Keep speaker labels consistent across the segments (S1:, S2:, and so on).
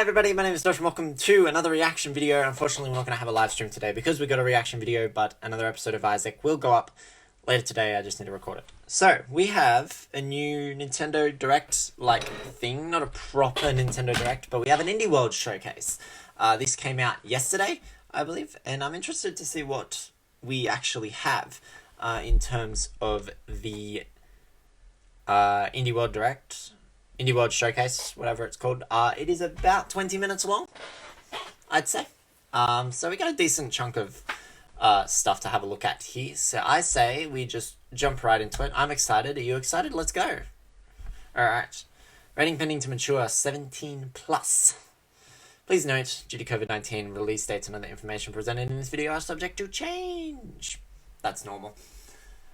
S1: everybody, my name is Josh and welcome to another reaction video. Unfortunately, we're not going to have a live stream today because we got a reaction video, but another episode of Isaac will go up later today. I just need to record it. So, we have a new Nintendo Direct-like thing, not a proper Nintendo Direct, but we have an Indie World showcase. This came out yesterday, I believe, and I'm interested to see what we actually have in terms of the Indie World Direct. Indie World Showcase, whatever it's called. It is about 20 minutes long, I'd say. So we got a decent chunk of stuff to have a look at here. So I say we just jump right into it. I'm excited. Are you excited? Let's go. Alright. Rating pending to mature 17+. Please note, due to COVID-19, release dates and other information presented in this video are subject to change. That's normal.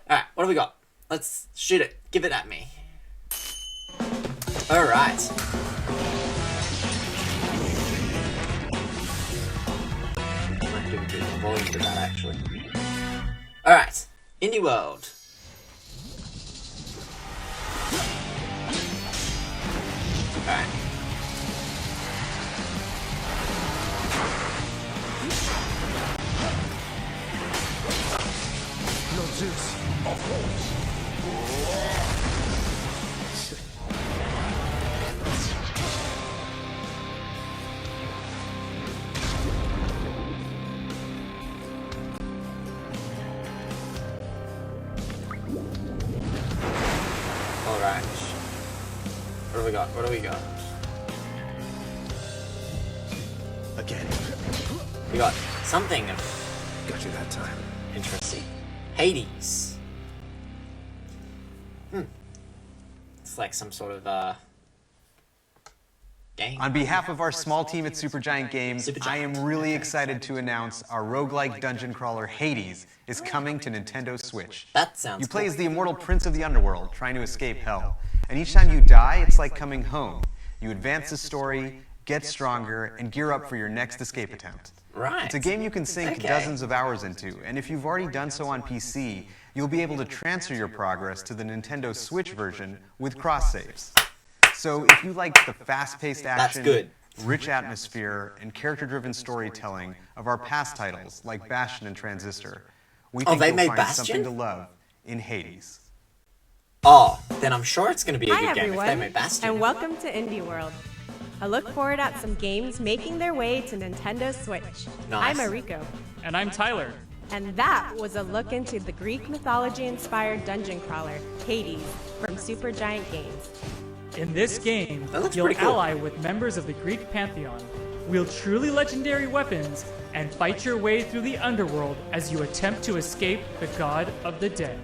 S1: Alright, what do we got? Let's shoot it. Give it at me. Alright. I might have to increase the volume to that, actually. Alright. Indie World. Alright.
S2: No Zeus, of course.
S1: Alright. What do we got? What do we got?
S2: Again.
S1: We got something
S2: Got you that time.
S1: interesting. Hades. It's like some sort of game.
S3: On behalf of our small team at Supergiant Games, I am really excited to announce our roguelike dungeon crawler Hades is coming to Nintendo Switch.
S1: That sounds
S3: You play
S1: cool.
S3: as the immortal prince of the underworld, trying to escape hell. And each time you die, it's like coming home. You advance the story, get stronger, and gear up for your next escape attempt.
S1: Right.
S3: It's a game you can sink
S1: Okay.
S3: dozens of hours into, and if you've already done so on PC, you'll be able to transfer your progress to the Nintendo Switch version with cross saves. So if you like the fast-paced action,
S1: good.
S3: rich atmosphere, and character-driven storytelling of our past titles like Bastion and Transistor, we think
S1: they
S3: you'll
S1: made
S3: find
S1: Bastion?
S3: something to love in Hades.
S1: Oh, then I'm sure it's going to be a
S4: Hi
S1: good game if they
S4: everyone,
S1: made Bastion.
S4: and welcome to Indie World. I look forward at some games making their way to Nintendo Switch.
S1: Nice.
S4: I'm Mariko,
S5: And I'm Tyler.
S4: and that was a look into the Greek mythology-inspired dungeon crawler, Hades, from Supergiant Games.
S5: In this game,
S1: That looks
S5: you'll
S1: pretty cool.
S5: ally with members of the Greek pantheon, wield truly legendary weapons, and fight your way through the underworld as you attempt to escape the god of the dead.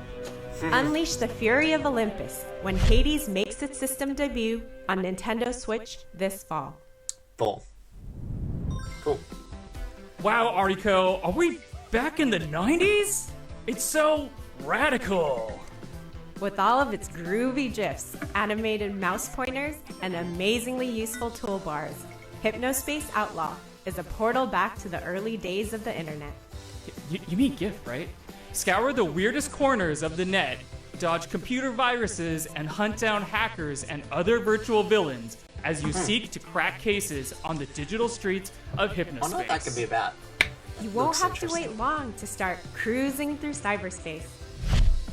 S4: Unleash the fury of Olympus when Hades makes its system debut on Nintendo Switch this fall.
S1: Ball. Cool.
S5: Wow, Ariko, are we back in the 90s? It's so radical.
S4: With all of its groovy GIFs, animated mouse pointers, and amazingly useful toolbars, Hypnospace Outlaw is a portal back to the early days of the internet.
S5: You mean GIF, right? Scour the weirdest corners of the net, dodge computer viruses, and hunt down hackers and other virtual villains as you seek to crack cases on the digital streets of
S1: I
S5: Hypnospace.
S1: wonder what that could be about.
S4: You won't
S1: Looks
S4: have to
S1: interesting.
S4: wait long to start cruising through cyberspace.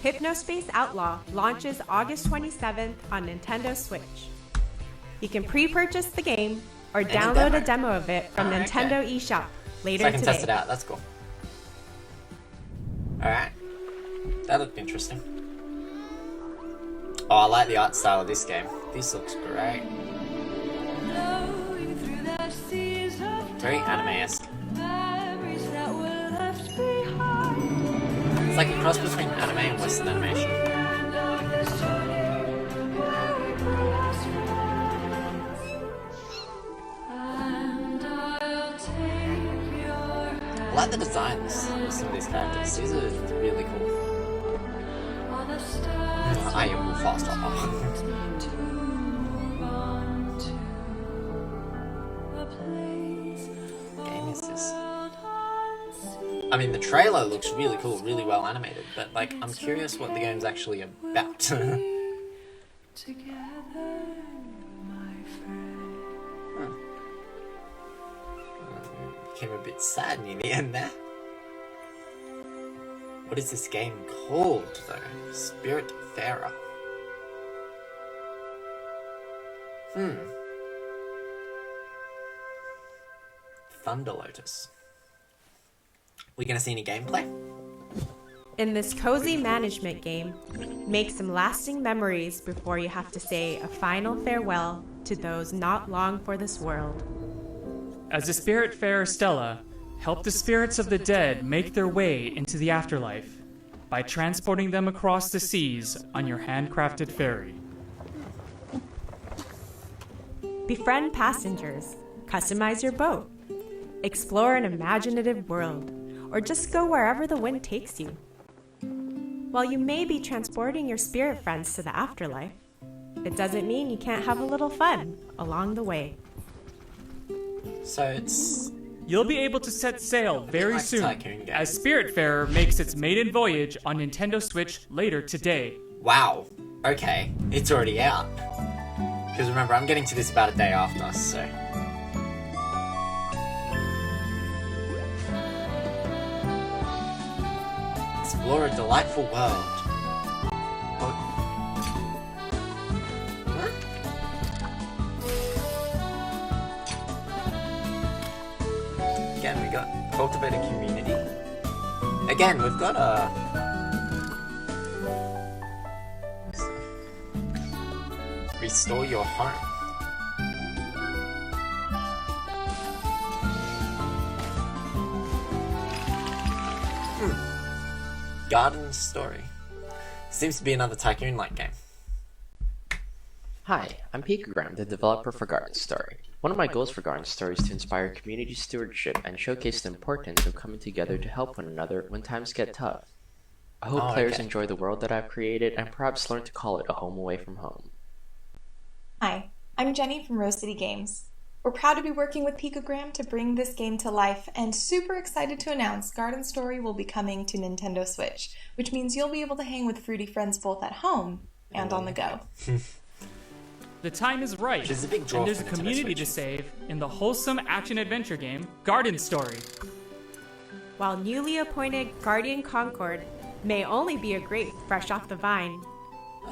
S4: Hypnospace Outlaw launches August 27th on Nintendo Switch. You can pre-purchase the game or download a demo of it from
S1: Okay.
S4: Nintendo eShop later
S1: So I can
S4: today.
S1: test it out. That's cool. Alright. That looked interesting. Oh, I like the art style of this game. This looks great. Very anime-esque. It's like a cross between anime and Western animation. I like the designs of some of these characters. These are really cool. I am fast hopper. Game is this? I mean, the trailer looks really cool, really well animated, but like, I'm curious what the game's actually about. became a bit sad near the end there. What is this game called, though? Spiritfarer. Thunder Lotus. We gonna see any gameplay?
S4: In this cozy management game, make some lasting memories before you have to say a final farewell to those not long for this world.
S5: As a Spiritfarer Stella, help the spirits of the dead make their way into the afterlife by transporting them across the seas on your handcrafted ferry.
S4: Befriend passengers, customize your boat, explore an imaginative world, or just go wherever the wind takes you. While you may be transporting your spirit friends to the afterlife, it doesn't mean you can't have a little fun along the way.
S1: So it's...
S5: You'll be able to set sail very
S1: like
S5: soon,
S1: Tycoon games.
S5: as Spiritfarer makes its maiden voyage on Nintendo Switch later today.
S1: Wow. Okay, it's already out. Because remember, I'm getting to this about a day after, so... Explore a delightful world. What? Again, we got cultivate a community. Again, we've got a... Restore your home. Garden Story. Seems to be another Tycoon-like game.
S6: Hi, I'm Pikagram, the developer for Garden Story. One of my goals for Garden Story is to inspire community stewardship and showcase the importance of coming together to help one another when times get tough. I hope players enjoy the world that I've created and perhaps learn to call it a home away from home.
S7: Hi, I'm Jenny from Rose City Games. We're proud to be working with Pikagram to bring this game to life and super excited to announce Garden Story will be coming to Nintendo Switch, which means you'll be able to hang with fruity friends both at home and on the go.
S5: The time is right,
S1: Which is a big draw
S5: and there's a
S1: for Nintendo
S5: community
S1: Switch.
S5: to save in the wholesome action-adventure game, Garden Story.
S4: While newly appointed Guardian Concord may only be a grape fresh off the vine,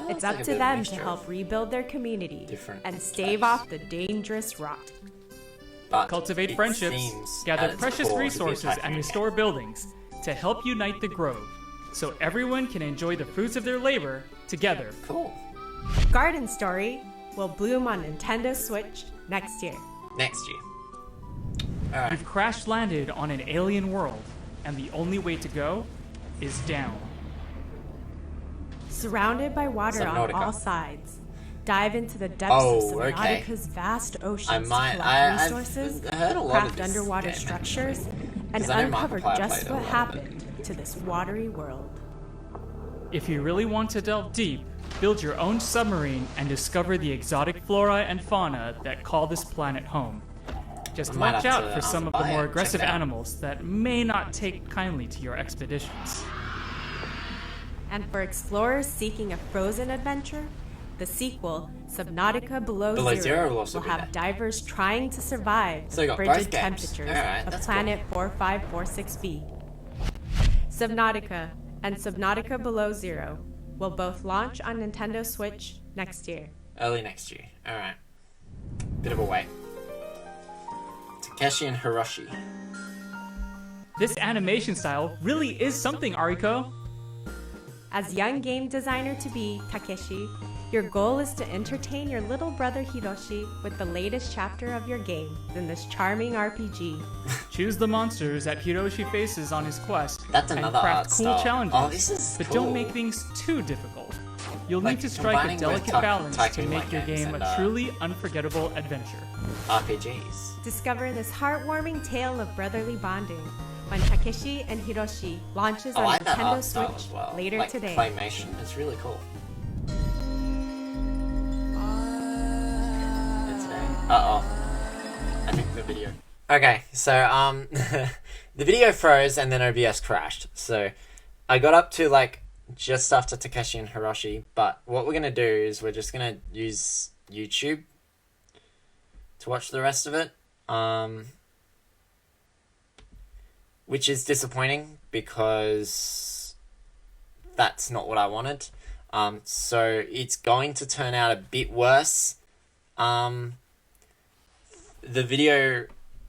S4: it's up to them to help rebuild their community
S1: different
S4: and stave
S1: types.
S4: off the dangerous rot.
S1: But
S5: Cultivate
S1: it
S5: friendships,
S1: seems
S5: gather
S1: at its
S5: precious
S1: core to be a
S5: resources, and
S1: Tycoon
S5: restore
S1: game.
S5: buildings to help unite the Grove, so everyone can enjoy the fruits of their labor together.
S1: Cool.
S4: Garden Story will bloom on Nintendo Switch next year.
S1: Next year. Alright.
S5: You've crash-landed on an alien world, and the only way to go is down.
S4: Surrounded by water on
S1: Subnautica.
S4: all sides, dive into the depths
S1: Oh,
S4: of
S1: okay.
S4: Subnautica's vast oceans
S1: I might-
S4: to collect
S1: I've
S4: resources,
S1: heard a lot of
S4: craft
S1: this
S4: underwater
S1: game,
S4: structures, and
S1: 'Cause I know
S4: uncover
S1: Markiplier
S4: just
S1: played a
S4: what
S1: lot of it.
S4: happened to this watery world.
S5: If you really want to delve deep, build your own submarine and discover the exotic flora and fauna that call this planet home. Just
S1: I might
S5: watch
S1: have
S5: out
S1: to,
S5: for some of
S1: buy
S5: the
S1: it,
S5: more
S1: check
S5: aggressive
S1: it out.
S5: animals that may not take kindly to your expeditions.
S4: And for explorers seeking a frozen adventure, the sequel, Subnautica Below,
S1: Below
S4: Zero,
S1: Zero will also be
S4: have
S1: there.
S4: divers trying to survive
S1: So you got
S4: frigid
S1: both games.
S4: temperatures
S1: Alright,
S4: of
S1: that's
S4: planet 4546b. Subnautica and Subnautica Below Zero will both launch on Nintendo Switch next year.
S1: Early next year. Alright. Bit of a wait. Takeshi and Hiroshi.
S5: This animation style really is something, Ariko.
S4: As young game designer to be, Takeshi, your goal is to entertain your little brother Hiroshi with the latest chapter of your game in this charming RPG.
S5: Choose the monsters that Hiroshi faces on his quest
S1: That's
S5: and
S1: another
S5: craft
S1: art
S5: cool
S1: style.
S5: challenges,
S1: Oh, this is
S5: but
S1: cool.
S5: don't make things too difficult. You'll
S1: Like,
S5: need to strike a
S1: combining with
S5: delicate balance to
S1: Tycoon-like
S5: make your
S1: games
S5: game
S1: and,
S5: a truly unforgettable adventure.
S1: RPGs.
S4: Discover this heartwarming tale of brotherly bonding when Takeshi and Hiroshi launches
S1: I
S4: on
S1: like that
S4: Nintendo
S1: art style
S4: Switch
S1: as well.
S4: later
S1: like
S4: today.
S1: claymation. It's really cool. Uh-oh. I think the video. Okay, so, the video froze and then OBS crashed. So, I got up to, like, just after Takeshi and Hiroshi, but what we're gonna do is we're just gonna use YouTube to watch the rest of it. which is disappointing because that's not what I wanted. So it's going to turn out a bit worse. The video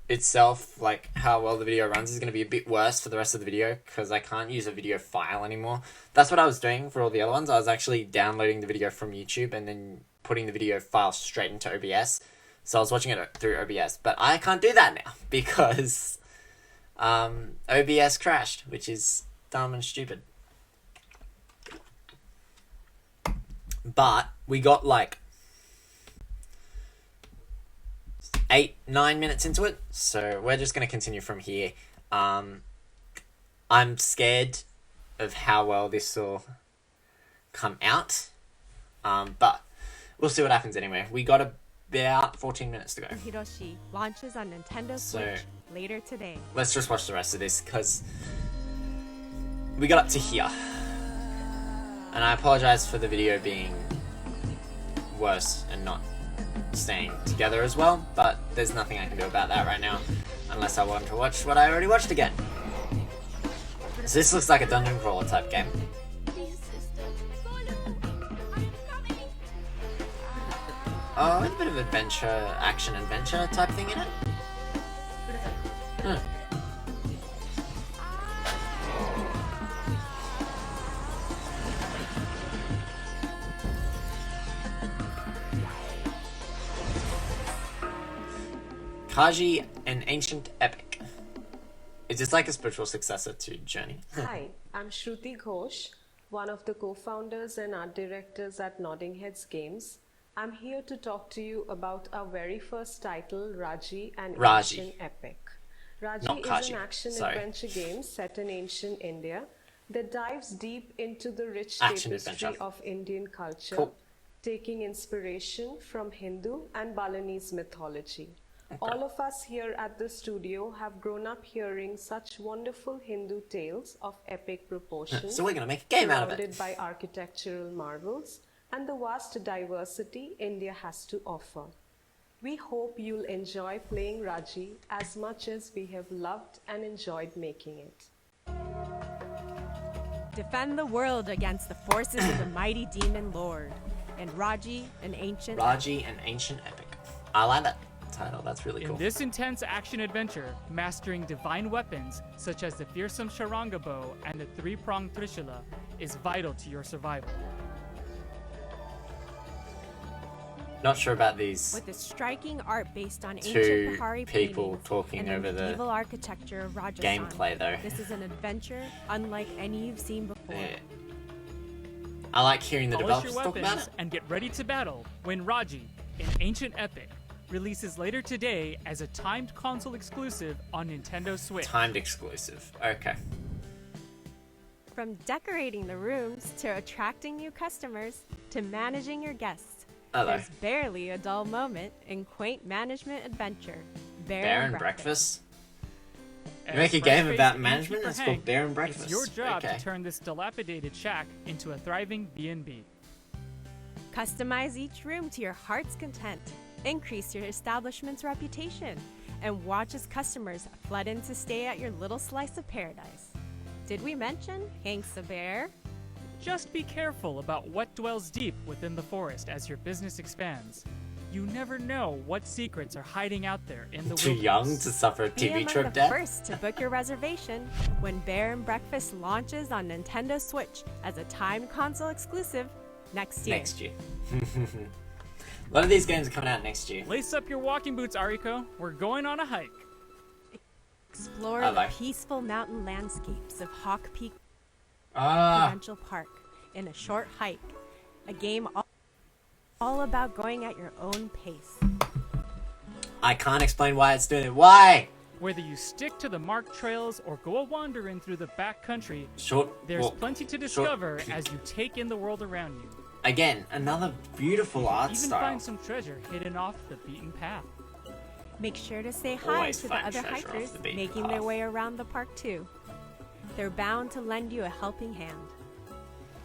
S1: itself, like how well the video runs, is going to be a bit worse for the rest of the video because I can't use a video file anymore. That's what I was doing for all the other ones. I was actually downloading the video from YouTube and then putting the video file straight into OBS. So I was watching it through OBS, but I can't do that now because OBS crashed, which is dumb and stupid. But we got like 8-9 minutes into it, so we're just going to continue from here. I'm scared of how well this will come out, but we'll see what happens anyway. We got about 14 minutes to go.
S4: Hiroshi launches on Nintendo Switch later today.
S1: Let's just watch the rest of this because we got up to here. And I apologize for the video being worse and not staying together as well, but there's nothing I can do about that right now unless I want to watch what I already watched again. So this looks like a dungeon crawler type game. Oh, with a bit of adventure, action-adventure type thing in it. Kaji, an ancient epic. Is this like a spiritual successor to Journey?
S8: Hi, I'm Shruti Ghosh, one of the co-founders and art directors at Nodding Heads Games. I'm here to talk to you about our very first title, Raji, an ancient epic. Raji is an action-adventure game set in ancient India that dives deep into the rich tapestry of Indian culture, taking inspiration from Hindu and Balinese mythology. All of us here at the studio have grown up hearing such wonderful Hindu tales of epic proportions,
S1: so we're gonna make a game out of it,
S8: surrounded by architectural marvels and the vast diversity India has to offer. We hope you'll enjoy playing Raji as much as we have loved and enjoyed making it.
S4: Defend the world against the forces of the mighty demon lord. And Raji, an ancient
S1: epic. I like that title, that's really cool.
S5: In this intense action-adventure, mastering divine weapons such as the fearsome Sharanga bow and the three-pronged Trishula is vital to your survival.
S1: Not sure about these
S4: with a striking art based on ancient
S1: two
S4: Pahari
S1: people talking
S4: and
S1: over the
S4: medieval architecture of Rajasthan.
S1: gameplay though.
S4: This is an adventure unlike any you've seen before.
S1: Yeah. I like hearing the developers talk about it.
S5: And get ready to battle when Raji, an ancient epic, releases later today as a timed console exclusive on Nintendo Switch.
S1: Timed exclusive, okay.
S4: From decorating the rooms to attracting new customers to managing your guests, there's barely a dull moment in quaint management adventure. Bear and Breakfast.
S1: You make a game about management, it's called Bear and Breakfast.
S5: It's your job to turn this dilapidated shack into a thriving B&B.
S4: Customize each room to your heart's content. Increase your establishment's reputation. And watch as customers flood in to stay at your little slice of paradise. Did we mention Hank's a bear?
S5: Just be careful about what dwells deep within the forest as your business expands. You never know what secrets are hiding out there in the
S1: Too
S5: wilderness.
S1: young to suffer a TV trip death?
S4: Be among the first to book your reservation when Bear and Breakfast launches on Nintendo Switch as a timed console exclusive next year.
S1: A lot of these games are coming out next year.
S5: Lace up your walking boots, Ariko. We're going on a hike.
S4: Explore the peaceful mountain landscapes of Hawk Peak Provincial Park in a short hike. A game all about going at your own pace.
S1: I can't explain why it's doing it. Why?
S5: Whether you stick to the marked trails or go a wandering through the back country, there's plenty to discover as you take in the world around you.
S1: Again, another beautiful art
S5: Even
S1: style.
S5: find some treasure hidden off the beaten path.
S4: Make sure to say hi to the other hikers making their way around the park too. They're bound to lend you a helping hand.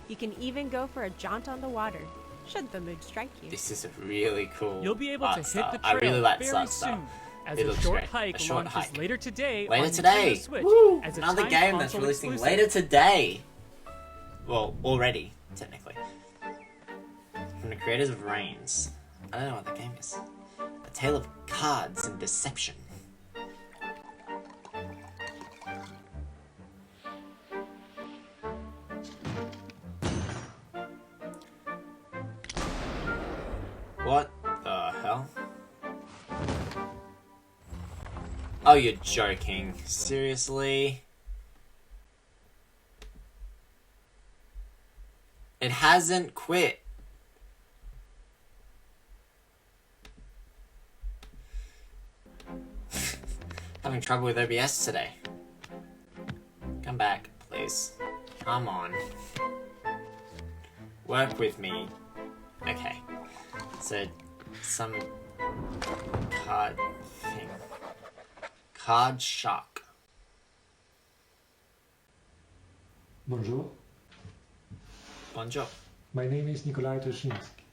S4: You can even go for a jaunt on the water, should the mood strike you.
S1: This is a really cool
S5: You'll be able to hit the trail
S1: I really like this
S5: very
S1: art style.
S5: soon. as
S1: It
S5: a
S1: looks
S5: short
S1: great.
S5: hike
S1: A short
S5: launches
S1: hike.
S5: later today
S1: Later
S5: on
S1: today.
S5: Nintendo Switch
S1: Woo!
S5: as a
S1: Another
S5: timed
S1: game that's
S5: console
S1: releasing
S5: exclusive.
S1: later today. Well, already, technically. From the creators of Reigns. I don't know what that game is. A Tale of Cards and Deception. What the hell? Oh, you're joking. Seriously? It hasn't quit. Having trouble with OBS today. Come back, please. Come on. Work with me. Okay. So, some card thing. Card Shark.
S9: Bonjour,
S1: Bonjour.
S9: my name is Nikolai Trushinsky.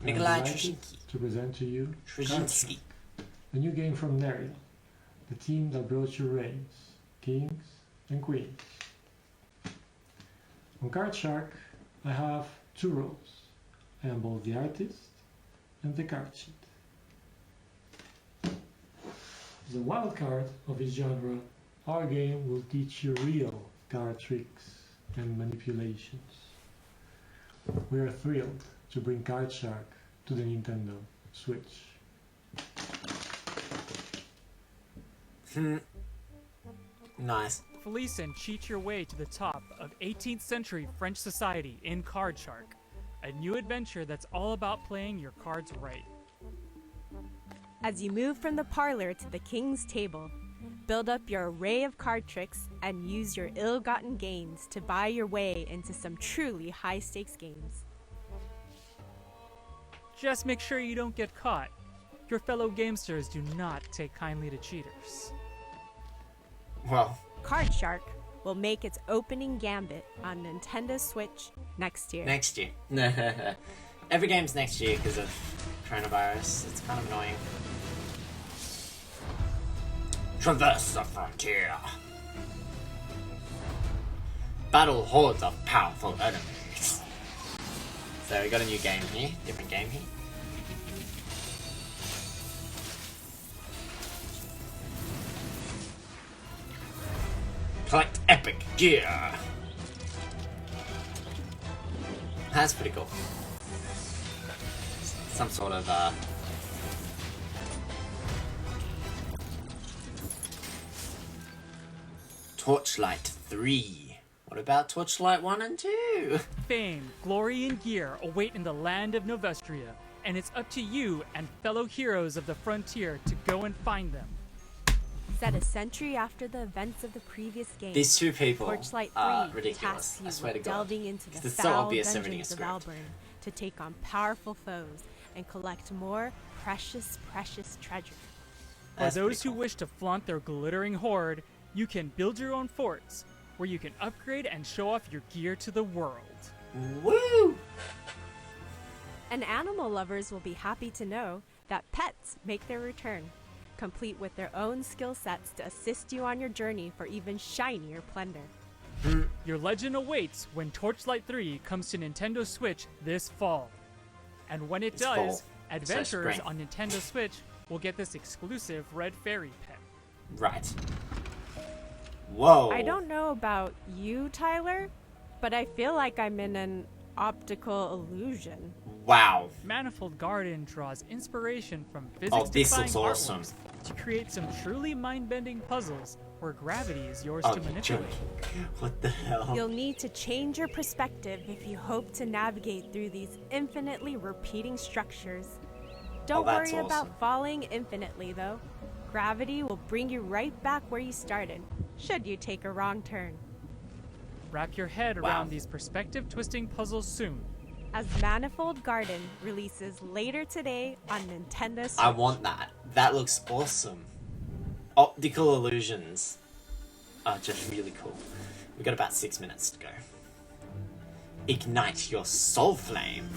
S1: Nikolai
S9: I'm delighted
S1: Trushinsky.
S9: to present to you Card
S1: Trushinsky.
S9: Shark, a new game from Nerion, the team that brought you Reigns, Kings and Queens. On Card Shark, I have two roles. I am both the artist and the card sheet. As a wild card of its genre, our game will teach you real card tricks and manipulations. We are thrilled to bring Card Shark to the Nintendo Switch.
S1: Nice.
S5: Felice and cheat your way to the top of 18th century French society in Card Shark, a new adventure that's all about playing your cards right.
S4: As you move from the parlor to the king's table, build up your array of card tricks and use your ill-gotten gains to buy your way into some truly high-stakes games.
S5: Just make sure you don't get caught. Your fellow gamesters do not take kindly to cheaters.
S1: Well,
S4: Card Shark will make its opening gambit on Nintendo Switch next year.
S1: next year. Every game's next year because of coronavirus. It's kind of annoying. Traverse the frontier. Battle hordes of powerful enemies. So we got a new game here, different game here. Collect epic gear. That's pretty cool. Some sort of Torchlight 3. What about Torchlight 1 and 2?
S5: Fame, glory, and gear await in the land of Novestria, and it's up to you and fellow heroes of the frontier to go and find them.
S4: Set a century after the events of the previous game,
S1: These two people
S4: Torchlight 3
S1: are ridiculous.
S4: tasks you
S1: I swear to
S4: with
S1: God.
S4: delving into the
S1: It's so
S4: foul
S1: obvious they're reading a
S4: dungeons of
S1: script.
S4: Alburn to take on powerful foes and collect more precious, precious treasure.
S5: For
S1: That's
S5: those
S1: pretty
S5: who
S1: cool.
S5: wish to flaunt their glittering hoard, you can build your own forts, where you can upgrade and show off your gear to the world.
S1: Woo!
S4: And animal lovers will be happy to know that pets make their return, complete with their own skill sets to assist you on your journey for even shinier plunder.
S5: Your legend awaits when Torchlight 3 comes to Nintendo Switch this fall. And when it
S1: It's
S5: does,
S1: fall. So
S5: adventurers
S1: spring.
S5: on Nintendo Switch will get this exclusive Red Fairy pet.
S1: Right. Whoa.
S4: I don't know about you, Tyler, but I feel like I'm in an optical illusion.
S1: Wow.
S5: Manifold Garden draws inspiration from
S1: Oh,
S5: physics
S1: this
S5: defying
S1: looks awesome.
S5: artworks to create some truly mind-bending puzzles where gravity is yours
S1: Oh,
S5: to
S1: you're
S5: manipulate.
S1: joking. What the hell?
S4: You'll need to change your perspective if you hope to navigate through these infinitely repeating structures. Don't
S1: that's
S4: worry
S1: awesome.
S4: about falling infinitely, though. Gravity will bring you right back where you started, should you take a wrong turn.
S5: Wrap your head
S1: Wow.
S5: around these perspective-twisting puzzles soon.
S4: As Manifold Garden releases later today on Nintendo Switch.
S1: I want that. That looks awesome. Optical illusions are just really cool. We got about 6 minutes to go. Ignite your soul flame.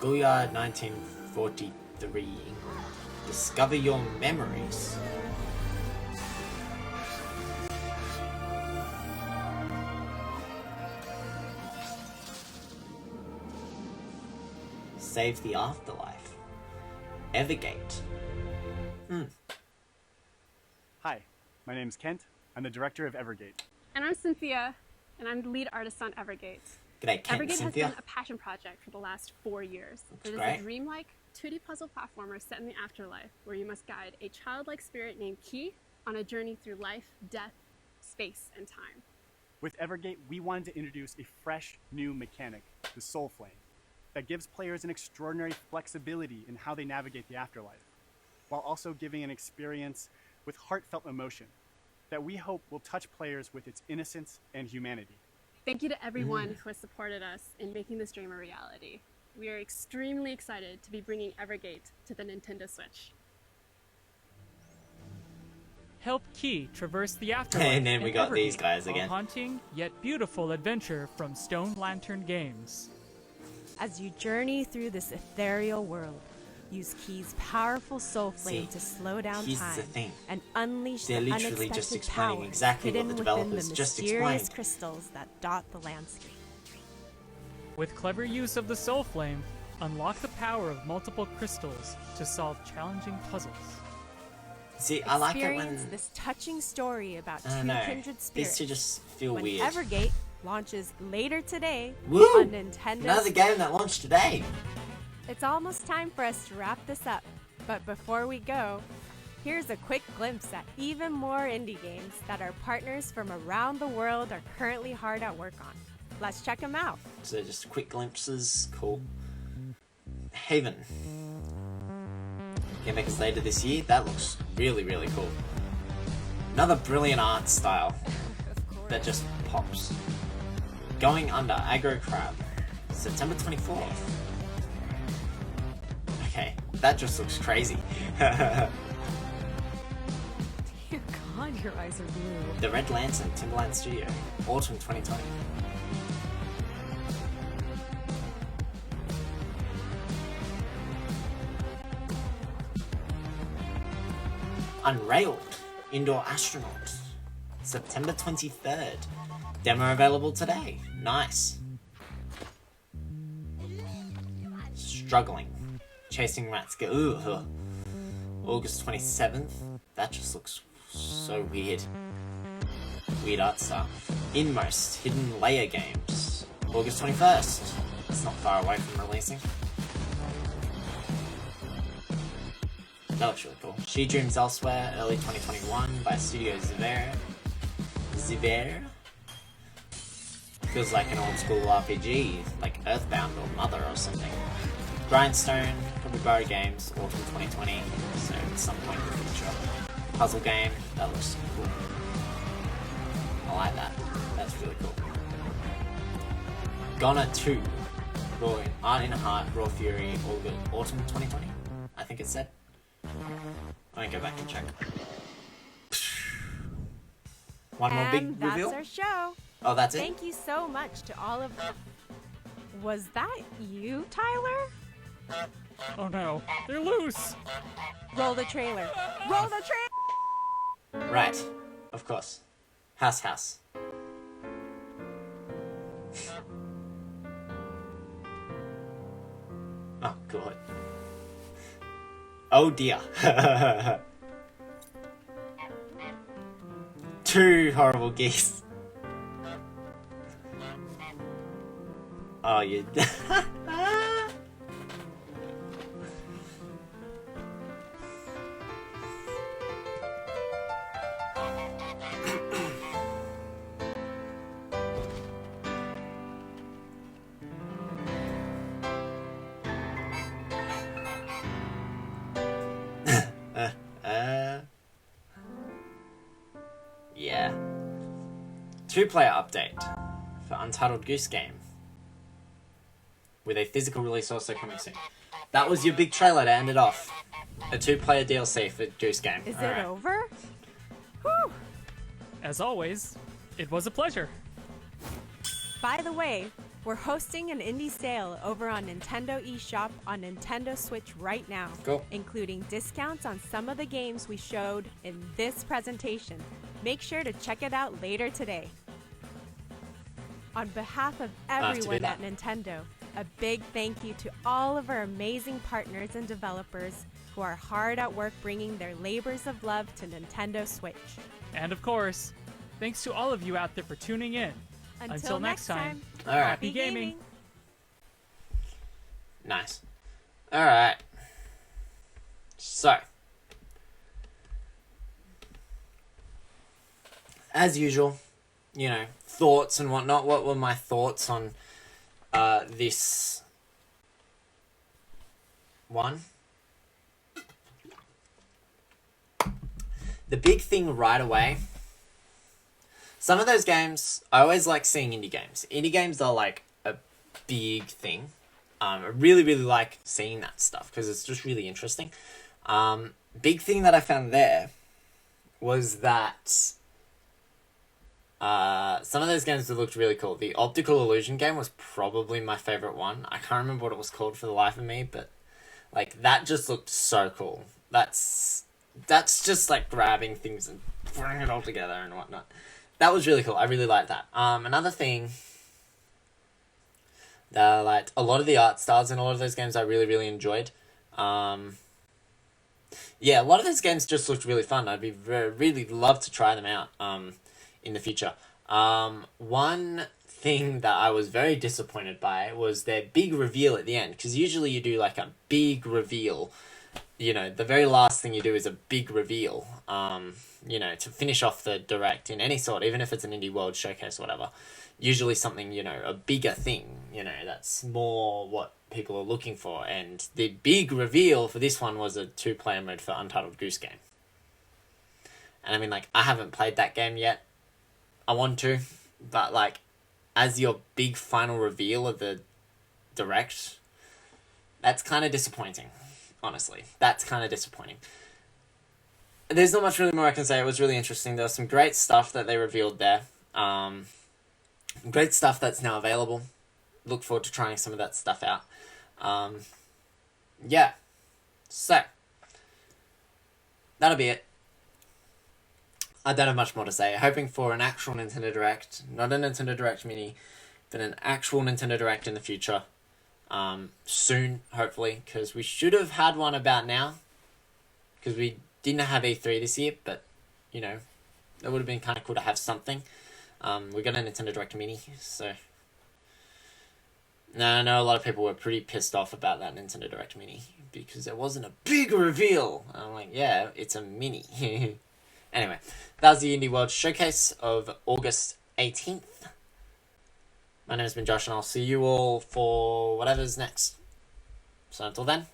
S1: Schoolyard 1943. Discover your memories. Save the afterlife. Evergate.
S10: Hi, my name's Kent. I'm the director of Evergate.
S11: And I'm Cynthia, and I'm the lead artist on Evergate.
S1: G'day, Kent.
S11: Evergate
S1: Cynthia.
S11: has been a passion project for the last 4 years. It is
S1: great.
S11: a dreamlike 2D puzzle platformer set in the afterlife where you must guide a childlike spirit named Key on a journey through life, death, space, and time.
S10: With Evergate, we wanted to introduce a fresh, new mechanic, the Soul Flame, that gives players an extraordinary flexibility in how they navigate the afterlife, while also giving an experience with heartfelt emotion that we hope will touch players with its innocence and humanity.
S11: Thank you to everyone who has supported us in making this dream a reality. We are extremely excited to be bringing Evergate to the Nintendo Switch.
S5: Help Key traverse the afterlife.
S1: And then we got
S5: Evergate,
S1: these guys
S5: a
S1: again.
S5: haunting yet beautiful adventure from Stone Lantern Games.
S4: As you journey through this ethereal world, use Key's powerful soul flame
S1: See,
S4: to slow down
S1: here's the
S4: time
S1: thing.
S4: and unleash
S1: They're
S4: the
S1: literally
S4: unexpected
S1: just explaining
S4: powers
S1: exactly what
S4: hidden
S1: the
S4: within
S1: developers
S4: the
S1: just
S4: mysterious
S1: explained.
S4: crystals that dot the landscape.
S5: With clever use of the Soul Flame, unlock the power of multiple crystals to solve challenging puzzles.
S1: See, I like it
S4: Experience
S1: when
S4: this touching story about
S1: I
S4: two
S1: don't know.
S4: kindred spirits.
S1: These two just feel
S4: when
S1: weird.
S4: Evergate launches later today
S1: Woo!
S4: on Nintendo.
S1: Another game that launched today.
S4: It's almost time for us to wrap this up, but before we go, here's a quick glimpse at even more indie games that our partners from around the world are currently hard at work on. Let's check them out.
S1: So just quick glimpses. Cool. Haven. Game Makers later this year. That looks really, really cool. Another brilliant art style that just pops. Going Under, Aggro Crab. September 24th. Okay, that just looks crazy.
S12: Dear God, your eyes are blue.
S1: The Red Lantern, Timberland Studio. Autumn 2020. Unrailed, Indoor Astronaut, September 23rd. Demo available today. Nice. Struggling, Chasing Rats. Ugh. August 27th. That just looks so weird. Weird art style. Inmost, Hidden Layer Games. August 21st. It's not far away from releasing. That looks really cool. She Dreams Elsewhere, early 2021 by Studio Ziver. Feels like an old school RPG, like Earthbound or Mother or something. Grindstone, probably Burrow Games, autumn 2020, so at some point in the future. Puzzle game, that looks cool. I like that. That's really cool. Goner 2, Art in a Heart, Raw Fury, autumn 2020, I think it said. Let me go back and check. One more big
S4: that's
S1: reveal?
S4: our show.
S1: Oh, that's it?
S4: Thank you so much to all of... Was that you, Tyler?
S5: Oh no, they're loose!
S4: Roll the trailer. Roll the trailer!
S1: Right, of course. House. Oh, God. Oh, dear. Two horrible geese. Oh, you... Yeah. 2-player update for Untitled Goose Game. With a physical release also coming soon. That was your big trailer to end it off. A 2-player DLC for Goose Game.
S4: Is
S1: Alright.
S4: it over? Whew.
S5: As always, it was a pleasure.
S4: By the way, We're hosting an indie sale over on Nintendo eShop on Nintendo Switch right now,
S1: Cool.
S4: including discounts on some of the games we showed in this presentation. Make sure to check it out later today. On behalf of everyone at Nintendo, a big thank you to all of our amazing partners and developers who are hard at work bringing their labors of love to Nintendo Switch.
S5: And of course, thanks to all of you out there for tuning in. Until next time,
S1: All right.
S5: happy gaming.
S1: Nice. All right. So, as usual, you know, thoughts and whatnot. What were my thoughts on this one? The big thing right away, some of those games, I always like seeing indie games. Indie games are like a big thing. I really, really like seeing that stuff because it's just really interesting. Big thing that I found there was that some of those games that looked really cool. The Optical Illusion game was probably my favorite one. I can't remember what it was called for the life of me, but like that just looked so cool. That's just like grabbing things and putting it all together and whatnot. That was really cool. I really liked that. Another thing that I liked, a lot of the art styles in a lot of those games I really, really enjoyed. Yeah, a lot of those games just looked really fun. I'd be really love to try them out in the future. One thing that I was very disappointed by was their big reveal at the end, because usually you do like a big reveal. You know, the very last thing you do is a big reveal, you know, to finish off the direct in any sort, even if it's an Indie World Showcase or whatever. Usually something, you know, a bigger thing, you know, that's more what people are looking for. And the big reveal for this one was a 2-player mode for Untitled Goose Game. And I mean, like, I haven't played that game yet. I want to, but like, as your big final reveal of the direct, that's kind of disappointing. Honestly, that's kind of disappointing. There's not much really more I can say. It was really interesting. There was some great stuff that they revealed there. Great stuff that's now available. Look forward to trying some of that stuff out. Yeah. So, that'll be it. I don't have much more to say. Hoping for an actual Nintendo Direct. Not a Nintendo Direct Mini, but an actual Nintendo Direct in the future. Soon, hopefully, because we should have had one about now, because we didn't have E3 this year, but, you know, it would have been kind of cool to have something. We got a Nintendo Direct Mini, so, no, I know a lot of people were pretty pissed off about that Nintendo Direct Mini, because it wasn't a big reveal. And I'm like, yeah, it's a mini. Anyway, that was the Indie World Showcase of August 18th. My name has been Josh, and I'll see you all for whatever's next. So until then,